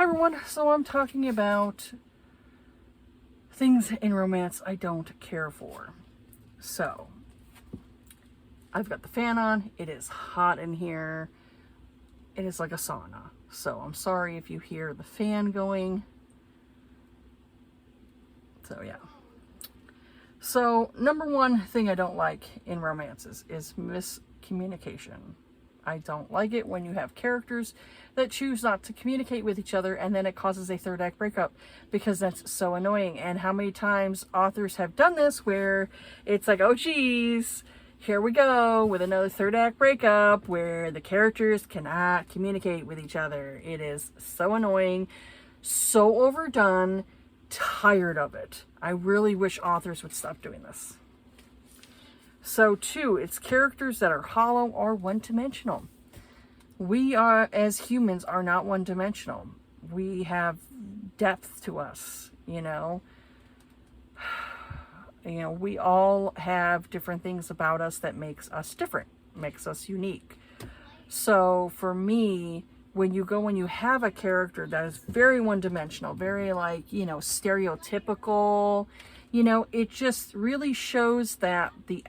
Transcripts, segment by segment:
everyone, so I'm talking about things in romance I don't care for. So, I've got the fan on, it is hot in here, it is like a sauna. So I'm sorry if you hear the fan going. So yeah. So number one thing I don't like in romances is miscommunication. I don't like it when you have characters that choose not to communicate with each other and then it causes a third act breakup, because that's so annoying. And how many times authors have done this where it's like, oh geez, here we go with another third act breakup where the characters cannot communicate with each other. It is so annoying, so overdone, tired of it. I really wish authors would stop doing this. So two, it's characters that are hollow or one-dimensional. We are, as humans, are not one-dimensional. We have depth to us, you know. We all have different things about us that makes us different, makes us unique. So for me, when you have a character that is very one-dimensional, very stereotypical, it just really shows that the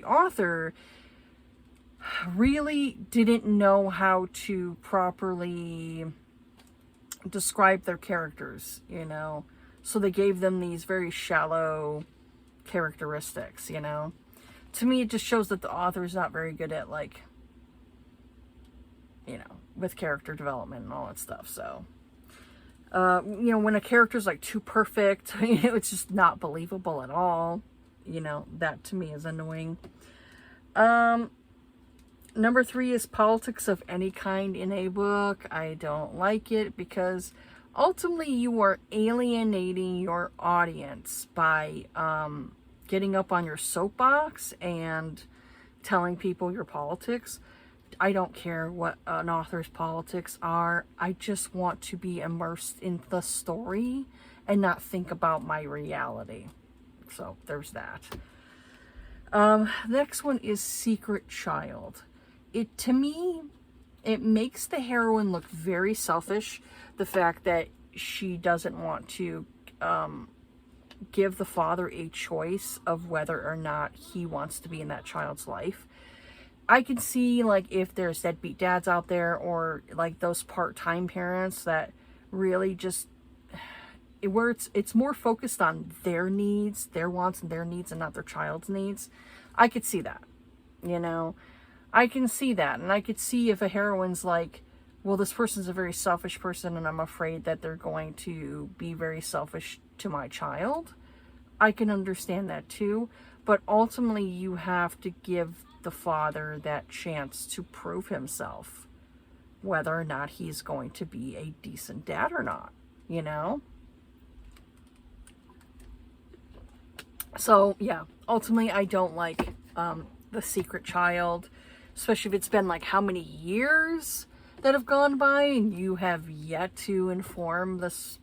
author really didn't know how to properly describe their characters, so they gave them these very shallow characteristics, To me, it just shows that the author is not very good at, with character development and all that stuff. So, when a character's too perfect, it's just not believable at all. That to me is annoying. Number three is politics of any kind in a book. I don't like it because ultimately you are alienating your audience by getting up on your soapbox and telling people your politics. I don't care what an author's politics are. I just want to be immersed in the story and not think about my reality. So there's that. Next one is Secret Child. To me, it makes the heroine look very selfish. The fact that she doesn't want to give the father a choice of whether or not he wants to be in that child's life. I can see if there's deadbeat dads out there, or those part-time parents that really just where it's more focused on their needs, their wants and their needs, and not their child's needs. I could see that, I can see that. And I could see if a heroine's well, this person's a very selfish person and I'm afraid that they're going to be very selfish to my child. I can understand that too. But ultimately you have to give the father that chance to prove himself, whether or not he's going to be a decent dad or not, So yeah, ultimately I don't like the Secret Child, especially if it's been how many years that have gone by and you have yet to inform this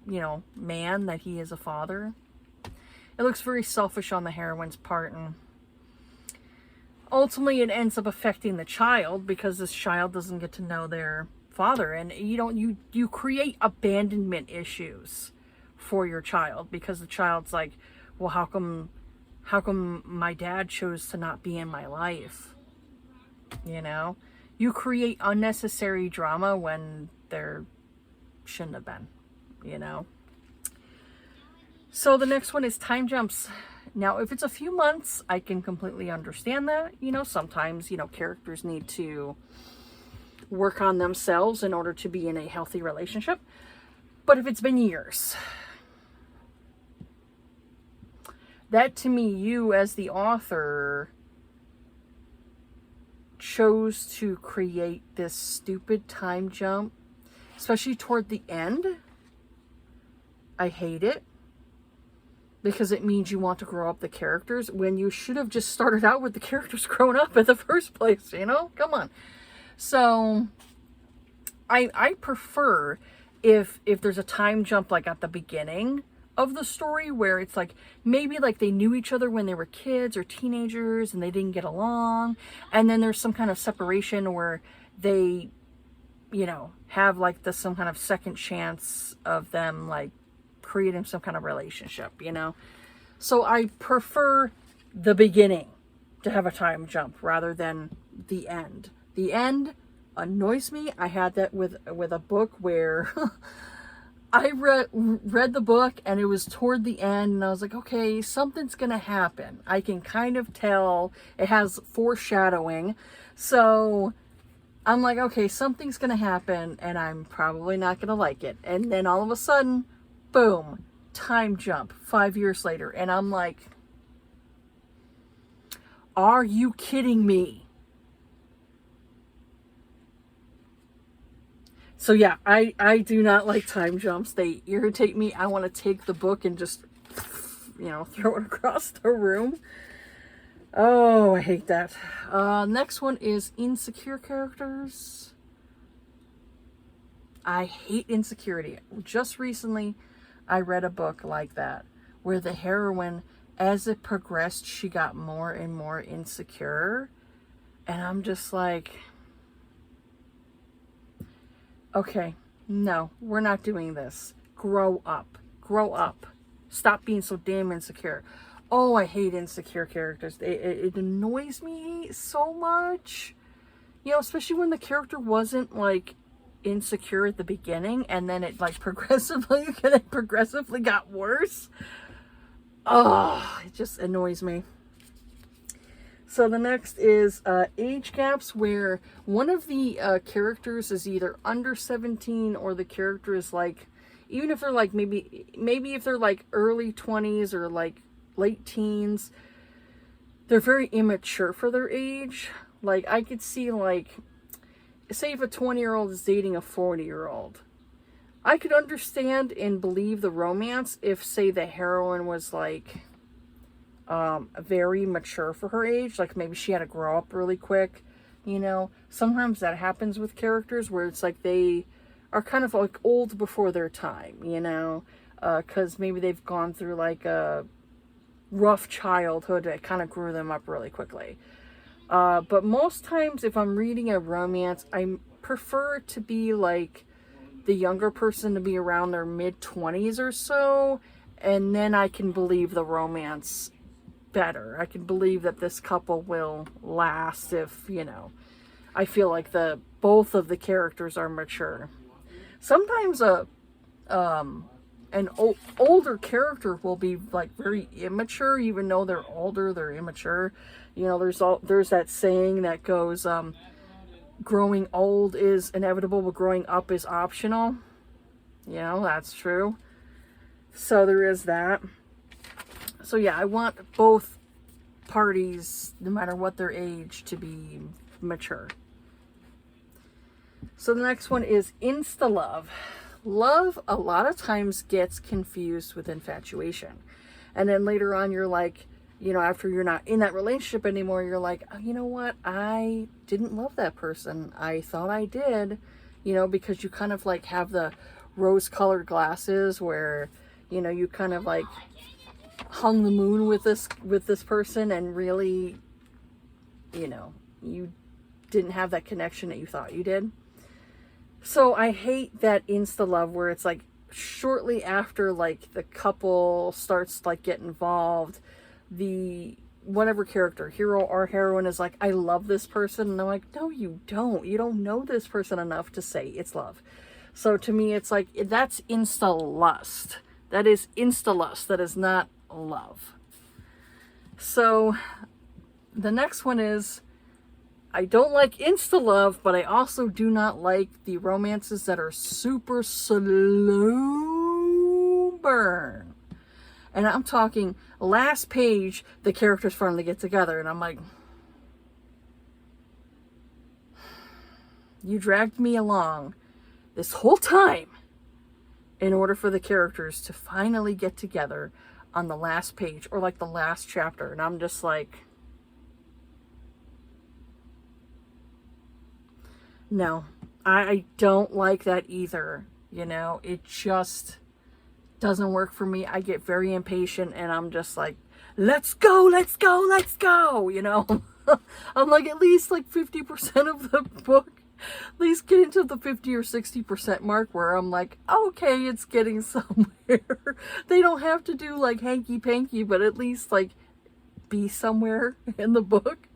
man that he is a father. It looks very selfish on the heroine's part, and ultimately it ends up affecting the child because this child doesn't get to know their father, and you create abandonment issues for your child because the child's well, how come my dad chose to not be in my life? You create unnecessary drama when there shouldn't have been, So the next one is time jumps. Now, if it's a few months, I can completely understand that. Sometimes, characters need to work on themselves in order to be in a healthy relationship. But if it's been years, that to me, you as the author chose to create this stupid time jump, especially toward the end. I hate it. Because it means you want to grow up the characters when you should have just started out with the characters grown up in the first place, Come on. So I prefer if there's a time jump at the beginning of the story where it's maybe they knew each other when they were kids or teenagers and they didn't get along, and then there's some kind of separation where they you know, have like some kind of second chance of them like creating some kind of relationship, you know. So I prefer the beginning to have a time jump rather than the end. The end annoys me. I had that with a book where I read the book and it was toward the end and I was like, okay, something's gonna happen. I can kind of tell it has foreshadowing. So I'm like, okay, something's gonna happen and I'm probably not gonna like it. And then all of a sudden, boom, time jump 5 years later. And I'm like, are you kidding me? So yeah, I do not like time jumps. They irritate me. I want to take the book and just, you know, throw it across the room. Oh, I hate that. Next one is insecure characters. I hate insecurity. Just recently, I read a book like that, where the heroine, as it progressed, she got more and more insecure. And I'm just like, okay, no, we're not doing this. Grow up. Grow up. Stop being so damn insecure. Oh, I hate insecure characters. It annoys me so much. You know, especially when the character wasn't, like, insecure at the beginning, and then it, like, progressively got worse. Oh, it just annoys me. So the next is age gaps, where one of the characters is either under 17 or the character is like, even if they're like maybe if they're like early 20s or like late teens, they're very immature for their age. Like I could see, like, say if a 20-year-old is dating a 40-year-old, I could understand and believe the romance if, say, the heroine was like very mature for her age, like maybe she had to grow up really quick, you know. Sometimes that happens with characters where it's like they are kind of like old before their time, you know, because maybe they've gone through like a rough childhood that kind of grew them up really quickly. But most times if I'm reading a romance, I prefer it to be like the younger person to be around their mid-20s or so, and then I can believe the romance better. I can believe that this couple will last if, you know, I feel like both of the characters are mature. Sometimes an older character will be like very immature, even though they're older, they're immature. You know, there's that saying that goes, growing old is inevitable, but growing up is optional. You know, that's true. So there is that. So yeah, I want both parties, no matter what their age, to be mature. So the next one is insta love. Love a lot of times gets confused with infatuation. And then later on you're like, you know, after you're not in that relationship anymore, you're like, oh, you know what? I didn't love that person. I thought I did, you know, because you kind of like have the rose-colored glasses where, you know, you kind of like hung the moon with this person, and really, you know, you didn't have that connection that you thought you did. So I hate that insta love where it's like shortly after like the couple starts like get involved, the whatever character, hero or heroine, is like, I love this person, and I'm like, no, you don't know this person enough to say it's love. So to me, it's like, that's insta lust. That is insta lust. That is not love. So the next one is, I don't like insta love, but I also do not like the romances that are super slow burn. And I'm talking last page, the characters finally get together, and I'm like, you dragged me along this whole time in order for the characters to finally get together on the last page or like the last chapter. And I'm just like, no, I don't like that either. You know, it just doesn't work for me. I get very impatient and I'm just like, let's go, let's go, let's go, you know. I'm like, at least like 50% of the book at least get into the 50 or 60% mark where I'm like, okay, it's getting somewhere. They don't have to do like hanky panky, but at least like be somewhere in the book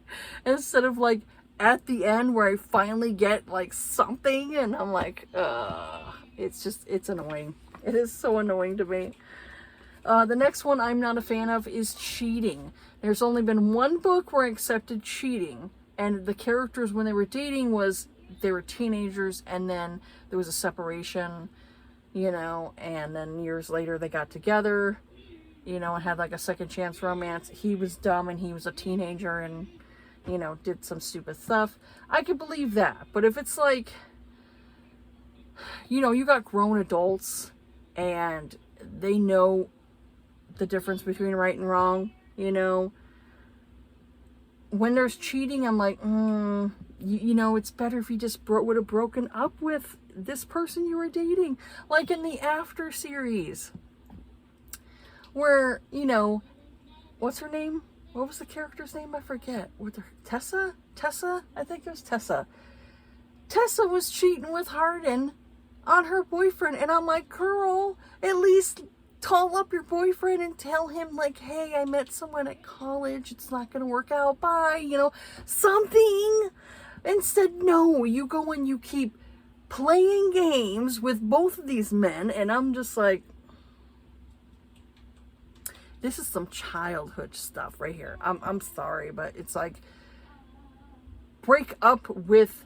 instead of like at the end where I finally get like something and I'm like, it's annoying. It is so annoying to me. The next one I'm not a fan of is cheating. There's only been one book where I accepted cheating, and the characters when they were dating was they were teenagers, and then there was a separation, you know, and then years later they got together, you know, and had like a second chance romance. He was dumb and he was a teenager and, you know, did some stupid stuff. I could believe that. But if it's like, you know, you got grown adults and they know the difference between right and wrong, you know, when there's cheating, I'm like, you know, it's better if you just would have broken up with this person you were dating. Like in the After series, where, you know, what's her name? What was the character's name? I forget. Tessa? I think it was Tessa. Tessa was cheating with Hardin on her boyfriend, and I'm like, girl, at least call up your boyfriend and tell him like, hey, I met someone at college, it's not gonna work out, bye, you know, something. Instead, no, you go and you keep playing games with both of these men, and I'm just like, this is some childhood stuff right here. I'm sorry, but it's like, break up with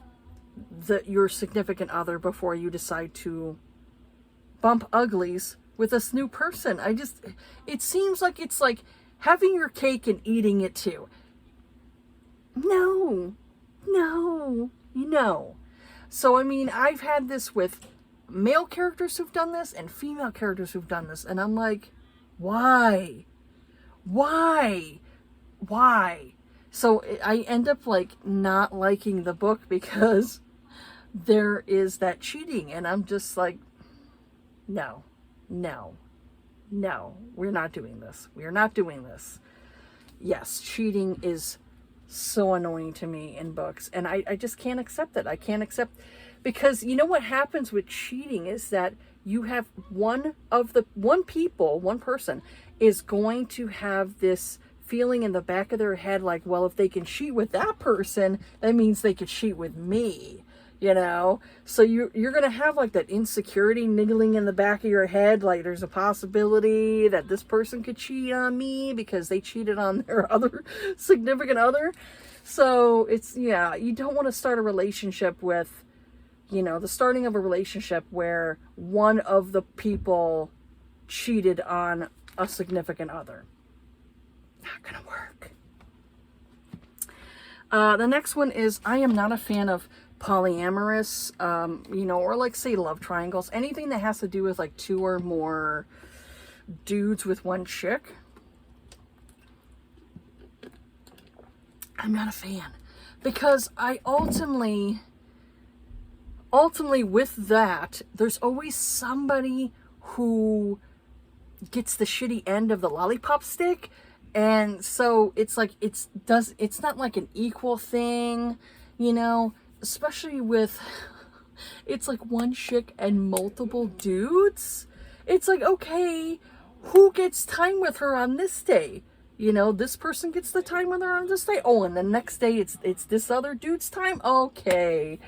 your significant other before you decide to bump uglies with this new person. It seems like it's like having your cake and eating it too. No. So, I mean, I've had this with male characters who've done this and female characters who've done this. And I'm like, why? So I end up like not liking the book because there is that cheating. And I'm just like, no, we're not doing this. Yes, cheating is so annoying to me in books, and I just can't accept it. I can't accept, because you know what happens with cheating is that you have one person is going to have this feeling in the back of their head like, well, if they can cheat with that person, that means they could cheat with me. You know, so you're going to have like that insecurity niggling in the back of your head. Like there's a possibility that this person could cheat on me because they cheated on their other significant other. So it's, yeah, you don't want to start a relationship with, you know, the starting of a relationship where one of the people cheated on a significant other. Not going to work. The next one is, I am not a fan of polyamorous, you know, or like say love triangles, anything that has to do with like two or more dudes with one chick. I'm not a fan, because I ultimately with that, there's always somebody who gets the shitty end of the lollipop stick. And so it's like, it's not like an equal thing, you know, especially with, it's like one chick and multiple dudes. It's like, okay, who gets time with her on this day? You know, this person gets the time with her on this day. Oh, and the next day it's this other dude's time. Okay.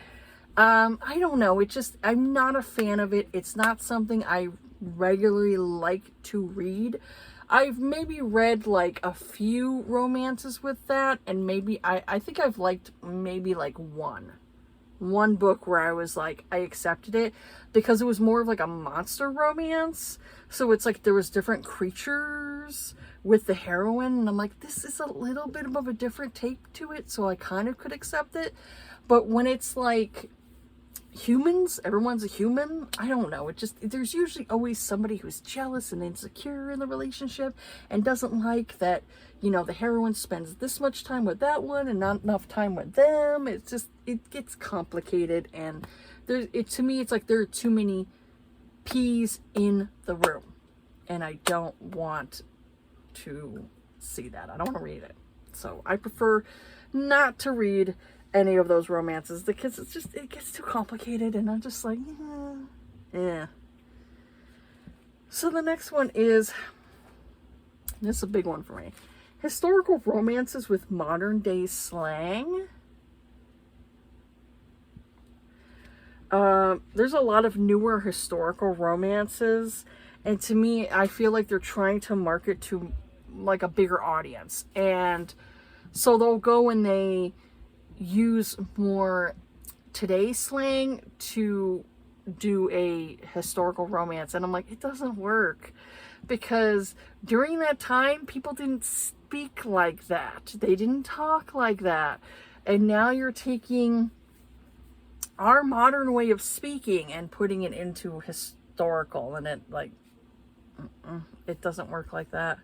I don't know. I'm not a fan of it. It's not something I regularly like to read. I've maybe read like a few romances with that, and maybe I think I've liked maybe like one book where I was like, I accepted it because it was more of like a monster romance. So it's like there was different creatures with the heroine, and I'm like, this is a little bit of a different take to it, so I kind of could accept it. But when it's like humans, everyone's a human, I don't know, there's usually always somebody who's jealous and insecure in the relationship and doesn't like that, you know, the heroine spends this much time with that one and not enough time with them. It's just, it gets complicated, and to me it's like there are too many peas in the room, and I don't want to see that. I don't want to read it. So I prefer not to read any of those romances, because it gets too complicated, and I'm just like, yeah. So the next one is, this is a big one for me. Historical romances with modern day slang. There's a lot of newer historical romances, and to me, I feel like they're trying to market to like a bigger audience, and so they'll go and they use more today's slang to do a historical romance, and I'm like, it doesn't work, because during that time people didn't speak like that, they didn't talk like that, and now you're taking our modern way of speaking and putting it into historical, and it like it doesn't work like that.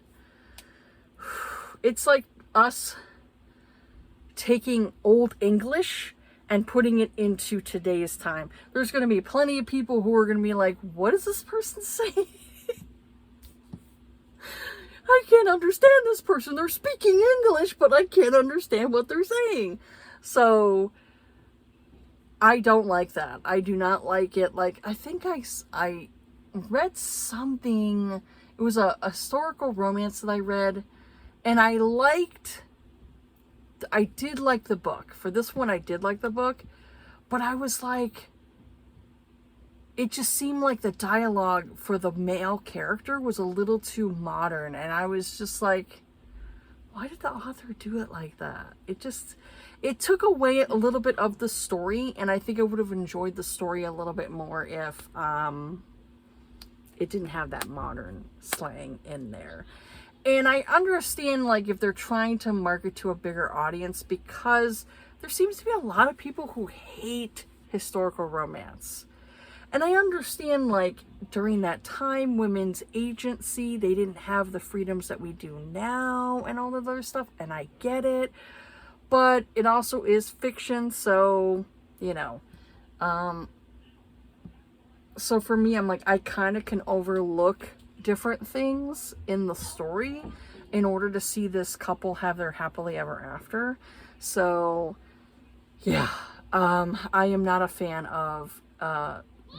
It's like us taking old English and putting it into today's time. There's going to be plenty of people who are going to be like, what is this person saying? I can't understand this person. They're speaking English, but I can't understand what they're saying. So I don't like that. I do not like it. Like, I think I read something. It was a historical romance that I read, and I did like the book. For this one, I did like the book, but I was like, it just seemed like the dialogue for the male character was a little too modern, and I was just like, why did the author do it like that? It took away a little bit of the story, and I think I would have enjoyed the story a little bit more if it didn't have that modern slang in there. And I understand, like, if they're trying to market to a bigger audience, because there seems to be a lot of people who hate historical romance. And I understand, like, during that time, women's agency, they didn't have the freedoms that we do now and all of other stuff, and I get it. But it also is fiction, so, you know. So for me, I'm like, I kind of can overlook different things in the story in order to see this couple have their happily ever after. So, yeah. I am not a fan of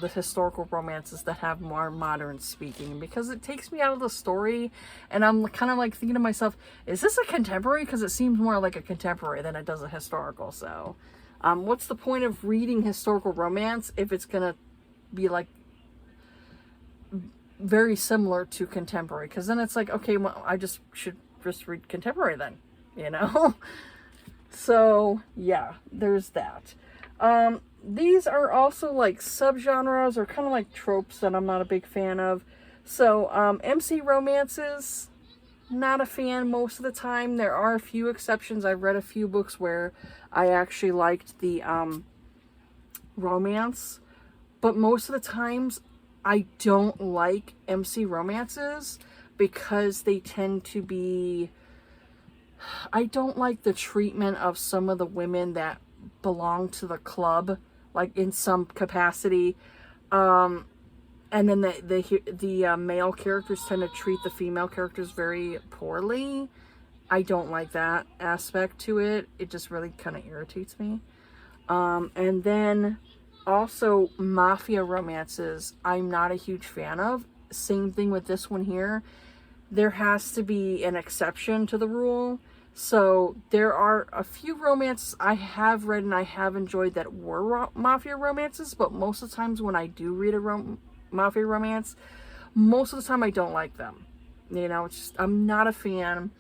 the historical romances that have more modern speaking, because it takes me out of the story, and I'm kind of like thinking to myself, is this a contemporary? Because it seems more like a contemporary than it does a historical. So what's the point of reading historical romance if it's gonna be like very similar to contemporary? Because then it's like, okay, well, I should just read contemporary then, you know. So yeah, there's that. These are also like subgenres, or kind of like tropes that I'm not a big fan of. So, MC romances, not a fan most of the time. There are a few exceptions. I've read a few books where I actually liked the romance, but most of the times I don't like MC romances because they tend to be, I don't like the treatment of some of the women that belong to the club, like in some capacity, and then the male characters tend to treat the female characters very poorly. I don't like that aspect to it. It just really kind of irritates me. And then also mafia romances, I'm not a huge fan of. Same thing with this one here. There has to be an exception to the rule. So there are a few romances I have read and I have enjoyed that were mafia romances, but most of the times when I do read a mafia romance, most of the time I don't like them. You know, it's just, I'm not a fan.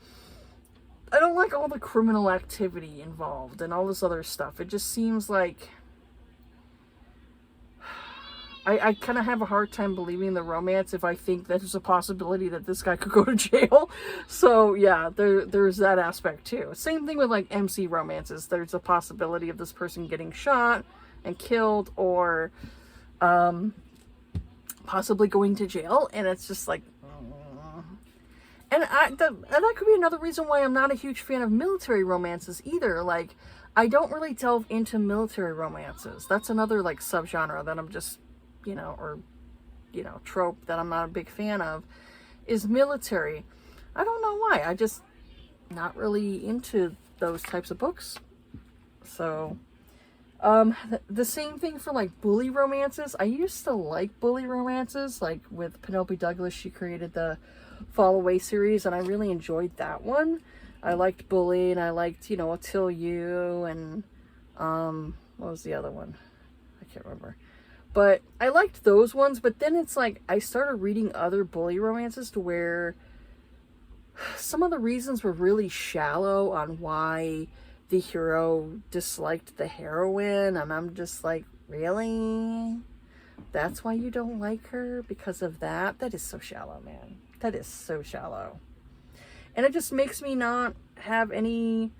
I don't like all the criminal activity involved and all this other stuff. It just seems like I kind of have a hard time believing the romance if I think there's a possibility that this guy could go to jail. So yeah, there's that aspect too. Same thing with like MC romances. There's a possibility of this person getting shot and killed, or possibly going to jail, and it's just like, and that could be another reason why I'm not a huge fan of military romances either. Like, I don't really delve into military romances. That's another like subgenre that I'm just, you know, or, you know, trope that I'm not a big fan of, is military. I don't know why. I just not really into those types of books. So The same thing for like bully romances. I used to like bully romances, like with Penelope Douglas. She created the Fall Away series, and I really enjoyed that one. I liked Bully, and I liked, Till You, and what was the other one? I can't remember. But I liked those ones, but then it's like I started reading other bully romances to where some of the reasons were really shallow on why the hero disliked the heroine, and I'm just like, really? That's why you don't like her? Because of that? That is so shallow, man. That is so shallow. And it just makes me not have any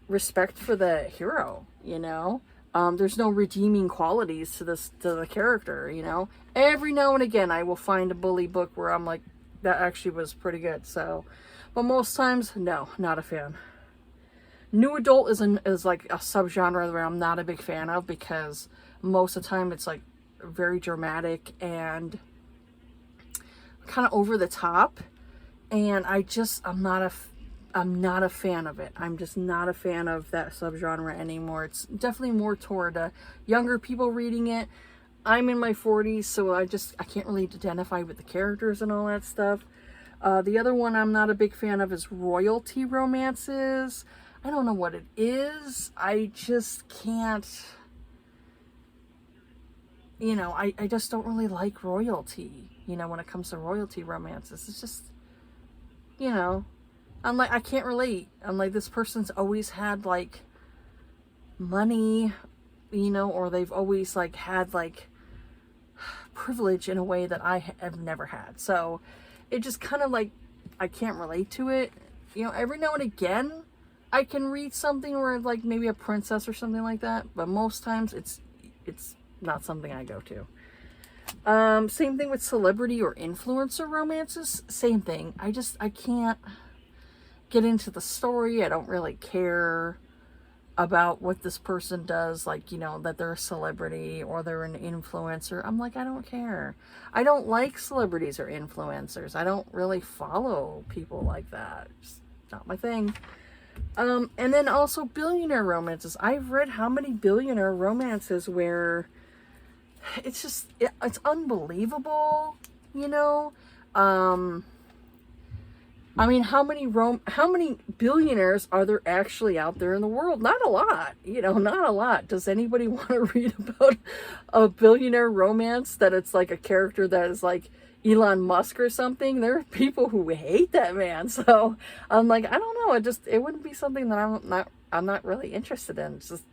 respect for the hero, There's no redeeming qualities to the character, Every now and again I will find a bully book where I'm like, that actually was pretty good. So, but most times, no, not a fan. New adult is like a subgenre that I'm not a big fan of, because most of the time it's like very dramatic and kind of over the top, and I'm not a fan of it. I'm just not a fan of that subgenre anymore. It's definitely more toward younger people reading it. I'm in my 40s, so I can't really identify with the characters and all that stuff. The other one I'm not a big fan of is royalty romances. I don't know what it is. I just can't, I just don't really like royalty, when it comes to royalty romances. It's just, I'm like, I can't relate. I'm like, this person's always had like money, or they've always like had like privilege in a way that I have never had. So it just kind of like, I can't relate to it. Every now and again I can read something where like maybe a princess or something like that, but most times it's not something I go to. Same thing with celebrity or influencer romances. Same thing. I can't get into the story. I don't really care about what this person does, like, that they're a celebrity or they're an influencer. I'm like, I don't care. I don't like celebrities or influencers. I don't really follow people like that. It's not my thing. And then also billionaire romances. I've read how many billionaire romances where it's just, it's unbelievable, I mean, how many billionaires are there actually out there in the world? Not a lot, not a lot. Does anybody want to read about a billionaire romance that it's like a character that is like Elon Musk or something? There are people who hate that man. So I'm like, I don't know. It wouldn't be something that I'm not really interested in. It's just,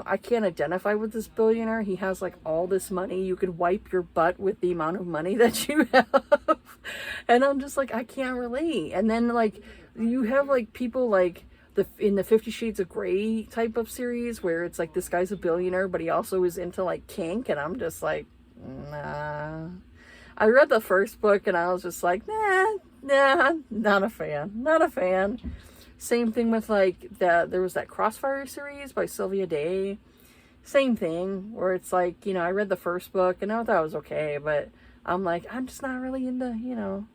I can't identify with this billionaire. He has like all this money. You could wipe your butt with the amount of money that you have. And I'm just like, I can't relate. And then like, you have like people like in the 50 Shades of Grey type of series where it's like, this guy's a billionaire, but he also is into like kink. And I'm just like, nah. I read the first book and I was just like, nah, not a fan. Same thing with like there was that Crossfire series by Sylvia Day. Same thing where it's like, I read the first book and I thought it was okay, but I'm like, I'm just not really into,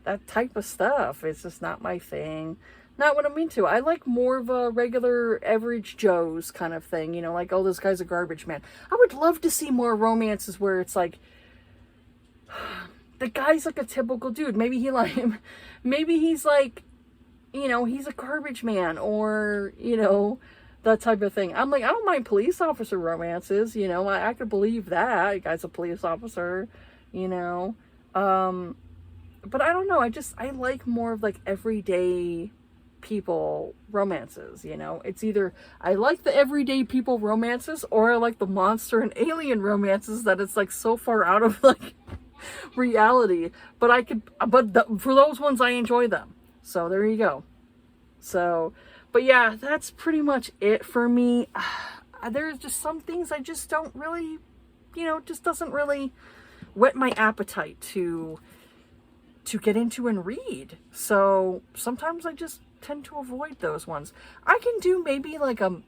that type of stuff. It's just not my thing. Not what I'm into. I like more of a regular average Joe's kind of thing, like, oh, this guy's a garbage man. I would love to see more romances where it's like, the guy's like a typical dude. Maybe he's like, he's a garbage man, or, that type of thing. I'm like, I don't mind police officer romances, I could believe that. The guy's a police officer, but I don't know. I like more of like everyday people romances, It's either I like the everyday people romances, or I like the monster and alien romances that it's like so far out of like reality, but for those ones I enjoy them. So there you go. So, but yeah, that's pretty much it for me. There's just some things I just don't really, just doesn't really whet my appetite to get into and read. So sometimes I just tend to avoid those ones. I can do maybe like a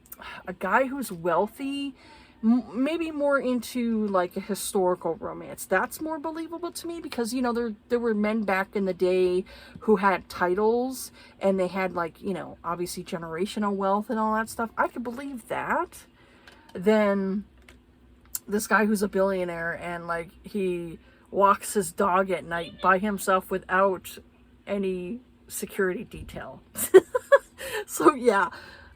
guy who's wealthy, maybe more into like a historical romance. That's more believable to me because, there were men back in the day who had titles and they had like, obviously generational wealth and all that stuff. I could believe that. than this guy who's a billionaire and like he walks his dog at night by himself without any security detail. So yeah,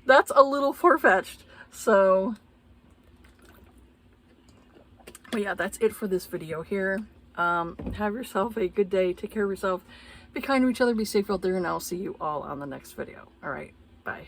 that's a little far-fetched. So, but yeah, that's it for this video here. Have yourself a good day. Take care of yourself. Be kind to each other. Be safe out there. And I'll see you all on the next video. All right. Bye.